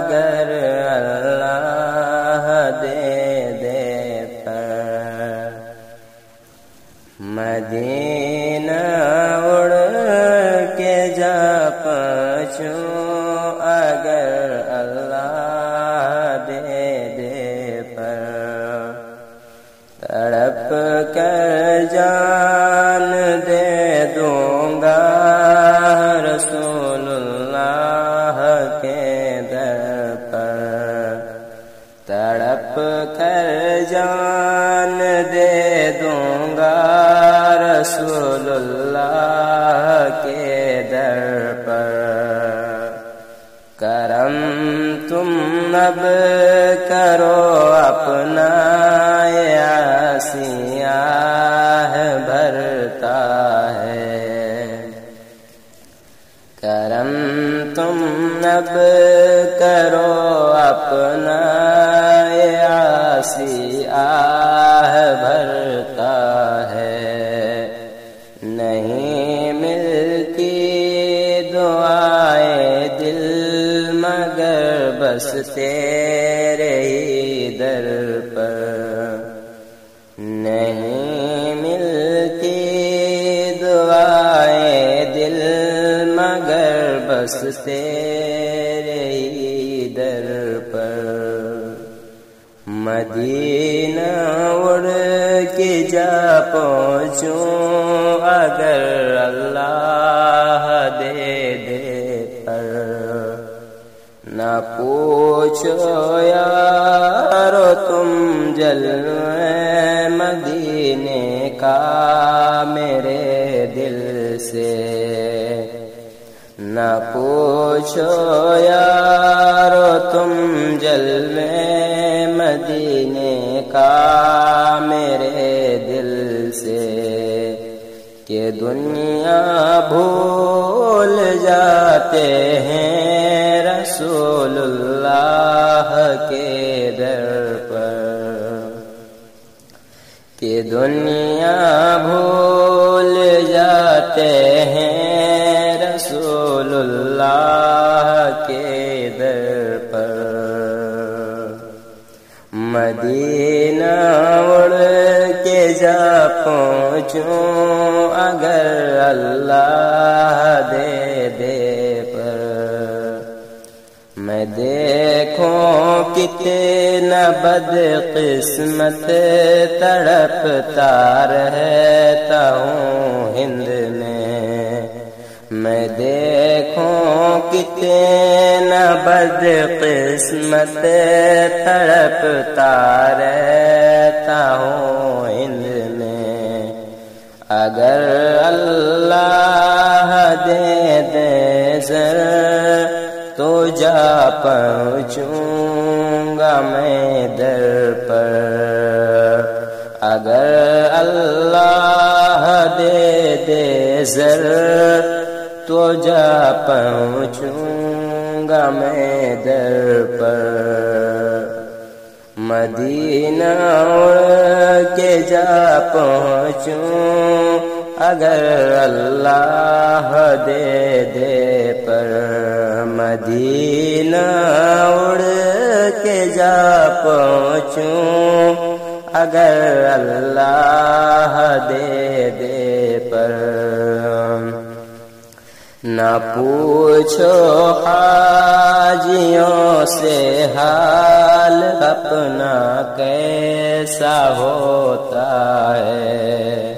اگر اللہ دے دے پر مدینہ اڑ کے جا پہنچوں اگر اللہ دے دے پر تڑپ کر جان دے دوں گا رسول اللہ کے در پر تڑپ کر جان دے دوں گا رسول اللہ کے در پر کرم تم اب کرو اپنا سیاہ بھرتا ہے کرم تم اب کرو اپنا سیاہ بھرتا ہے نہیں ملتی دعائیں دل مگر بس تیرے ہی در پر نہیں ملتی دعائیں دل مگر بس تیرے ہی در پر مدینہ اڑ کے جا پہنچوں اگر اللہ دے دے پر نہ پوچھو یارو تم جلوے مدینے کا میرے دل سے نہ پوچھو یارو تم جلوے مدینے کا میرے دل سے کہ دنیا بھول جاتے ہیں رسول اللہ کے در پر کہ دنیا بھول جاتے ہیں رسول اللہ کے در پر مدینہ اڑ کے جا پہنچوں اگر اللہ دے دے پر میں دیکھوں کتنا بد قسمت تڑپتا رہتا ہوں ہند میں دیکھوں کتنا بد قسمت تڑپتا رہتا ہوں ہند میں اگر اللہ دے دے زر تو جا پہنچوں گا میں در پر اگر اللہ دے دے زر تو جا پہنچوں گا میں در پر مدینہ اڑ کے جا پہنچوں اگر اللہ دے دے پر مدینہ اڑ کے جا پہنچوں اگر اللہ دے دے پر نہ پوچھو حاجیوں سے حال اپنا کیسا ہوتا ہے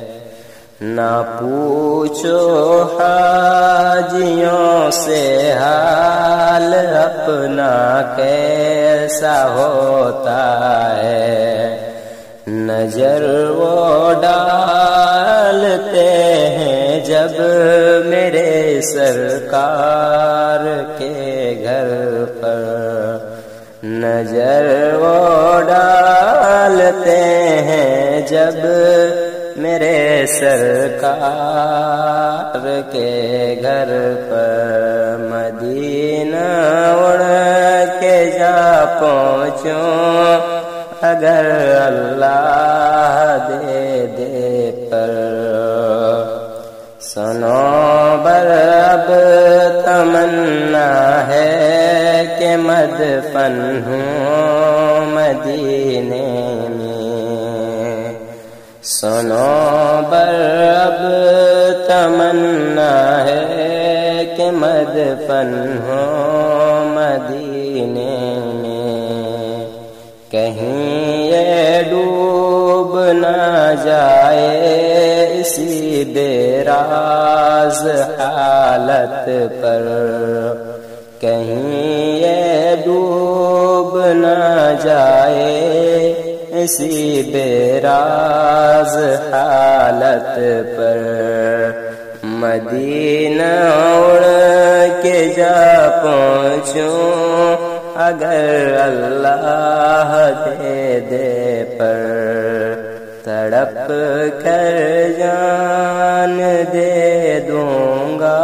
نہ پوچھو حاجیوں سے حال اپنا کیسا ہوتا ہے نظر وہ ڈالتے ہیں جب میرے سرکار کے گھر پر نظر وہ ڈالتے ہیں جب میرے سرکار کے گھر پر مدینہ اڑ کے جا پہنچوں اگر اللہ دے دے پر سنو بر اب تمنا ہے کہ مدفن ہوں مدینے میں، سنو بر اب تمنا ہے کہ مدفن ہوں مدینے میں، کہیں یہ ڈوب نہ جائے اسی بے راز حالت پر، کہیں یہ ڈوب نہ جائے اسی بے راز حالت پر، مدینہ اڑ کے جا پہنچوں اگر اللہ دے دے پر، تڑپ کر جان دے دوں گا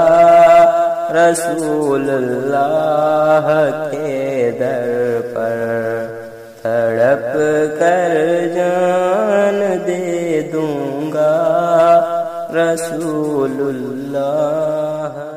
رسول اللہ کے در پر، تڑپ کر جان دے دوں گا رسول اللہ